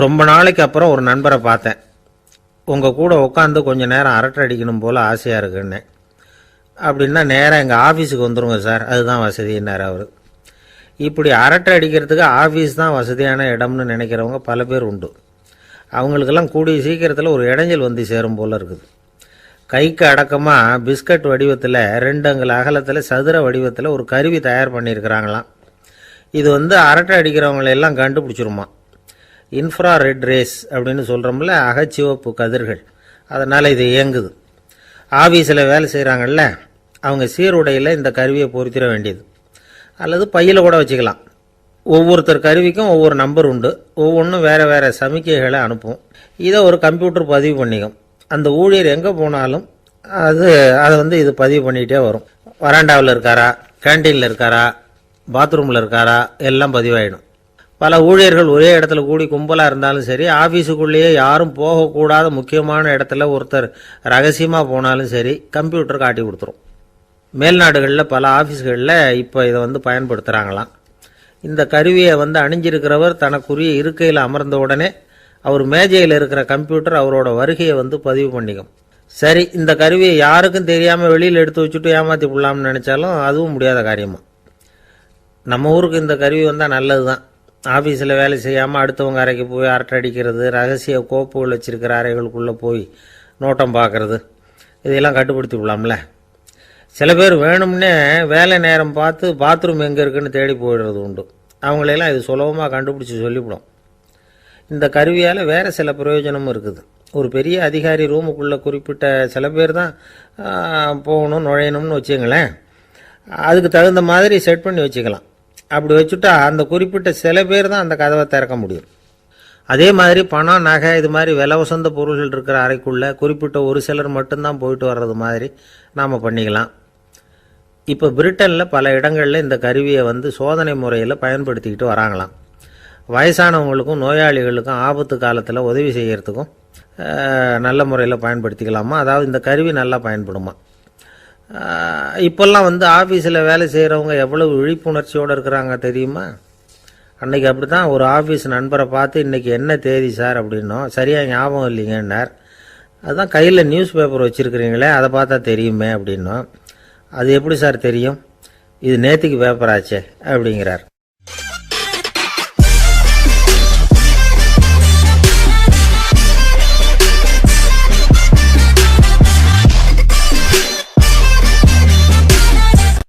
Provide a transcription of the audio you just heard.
ரொம்ப நாளைக்கு அப்புறம் ஒரு நண்பரை பார்த்தேன். உங்கள் கூட உட்காந்து கொஞ்சம் நேரம் அரட்டை அடிக்கணும் போல் ஆசையாக இருக்குன்னு. அப்படின்னா நேராக எங்கள் ஆஃபீஸுக்கு வந்துடுங்க சார், அதுதான் வசதினார் அவர். இப்படி அரட்டை அடிக்கிறதுக்கு ஆஃபீஸ் தான் வசதியான இடம்னு நினைக்கிறவங்க பல பேர் உண்டு. அவங்களுக்கெல்லாம் கூடிய சீக்கிரத்தில் ஒரு இடைஞ்சல் வந்து சேரும் போல் இருக்குது. கைக்கு அடக்கமாக பிஸ்கட் வடிவத்தில் 2 அங்குல அகலத்தில் சதுர வடிவத்தில் ஒரு கருவி தயார் பண்ணியிருக்கிறாங்களாம். இது அரட்டை அடிக்கிறவங்களெல்லாம் கண்டுபிடிச்சிருமா. இன்ஃப்ரா ரெட் ரேஸ் அப்படின்னு சொல்கிறோம்ல, அகச்சிவப்பு கதிர்கள், அதனால் இது இயங்குது. ஆஃபீஸில் வேலை செய்கிறாங்கல்ல, அவங்க சீருடையில் இந்த கருவியை பொருத்திட வேண்டியது, அல்லது பையில் கூட வச்சுக்கலாம். ஒவ்வொருத்தர் கருவிக்கும் ஒவ்வொரு நம்பர் உண்டு, ஒவ்வொன்றும் வேறு வேறு சமிக்கைகளை அனுப்பும். இதை ஒரு கம்ப்யூட்டர் பதிவு பண்ணிக்கும். அந்த ஊழியர் எங்கே போனாலும் அதை இது பதிவு பண்ணிகிட்டே வரும். வராண்டாவில் இருக்காரா, கேன்டீனில் இருக்காரா, பாத்ரூமில் இருக்காரா, எல்லாம் பதிவாயிடும். பல ஊழியர்கள் ஒரே இடத்துல கூடி கும்பலாக இருந்தாலும் சரி, ஆஃபீஸுக்குள்ளேயே யாரும் போகக்கூடாத முக்கியமான இடத்துல ஒருத்தர் ரகசியமாக போனாலும் சரி, கம்ப்யூட்டர் காட்டி கொடுத்துரும். மேல்நாடுகளில் பல ஆஃபீஸ்களில் இப்போ இதை பயன்படுத்துகிறாங்களாம். இந்த கருவியை அணிஞ்சிருக்கிறவர் தனக்குரிய இருக்கையில் அமர்ந்த உடனே அவர் மேஜையில் இருக்கிற கம்ப்யூட்டர் அவரோட வருகையை பதிவு பண்ணிக்கும். சரி, இந்த கருவியை யாருக்கும் தெரியாமல் வெளியில் எடுத்து வச்சுட்டு ஏமாற்றி விடலாம்னு நினச்சாலும் அதுவும் முடியாத காரியமாக. நம்ம ஊருக்கு இந்த கருவி வந்தால் நல்லது தான். ஆஃபீஸில் வேலை செய்யாமல் அடுத்தவங்க அறைக்கு போய் அரட்டை அடிக்கிறது, ரகசிய கோப்புகள் வச்சுருக்கிற அறைகளுக்குள்ளே போய் நோட்டம் பார்க்குறது, இதையெல்லாம் கட்டுப்படுத்தி விடலாம்ல. சில பேர் வேணும்னே வேலை நேரம் பார்த்து பாத்ரூம் எங்கே இருக்குன்னு தேடி போயிடுறது உண்டு. அவங்களையெல்லாம் இது சுலபமாக கண்டுபிடிச்சி சொல்லிவிடும். இந்த கருவியால் வேறு சில பிரயோஜனமும் இருக்குது. ஒரு பெரிய அதிகாரி ரூமுக்குள்ளே குறிப்பிட்ட சில பேர் தான் போகணும் நுழையணும்னு வச்சுங்களேன். அதுக்கு தகுந்த மாதிரி செட் பண்ணி வச்சுக்கலாம். அப்படி வச்சுட்டா அந்த குறிப்பிட்ட சில பேர் தான் அந்த கதவை திறக்க முடியும். அதே மாதிரி பணம், நகை, இது மாதிரி விலை உசந்த பொருள்கள் இருக்கிற அறைக்குள்ளே குறிப்பிட்ட ஒரு சிலர் மட்டும்தான் போயிட்டு வர்றது மாதிரி நாம் பண்ணிக்கலாம். இப்போ பிரிட்டனில் பல இடங்களில் இந்த கருவியை சோதனை முறையில் பயன்படுத்திக்கிட்டு வராங்களாம். வயசானவங்களுக்கும் நோயாளிகளுக்கும் ஆபத்து காலத்தில் உதவி செய்கிறதுக்கும் நல்ல முறையில் பயன்படுத்திக்கலாமா, அதாவது இந்த கருவி நல்லா பயன்படுமா. இப்போல்லாம் ஆஃபீஸில் வேலை செய்கிறவங்க எவ்வளவு விழிப்புணர்ச்சியோடு இருக்கிறாங்க தெரியுமா. அன்றைக்கி அப்படி தான் ஒரு ஆஃபீஸ் நண்பரை பார்த்து, இன்றைக்கி என்ன தேதி சார் அப்படின்னோம். சரியாக ஞாபகம் இல்லைங்கன்னார். அதுதான் கையில் நியூஸ் பேப்பர் வச்சுருக்கிறீங்களே, அதை பார்த்தா தெரியுமே அப்படின்னோம். அது எப்படி சார் தெரியும், இது நேற்றுக்கு பேப்பர் ஆச்சே அப்படிங்கிறார்.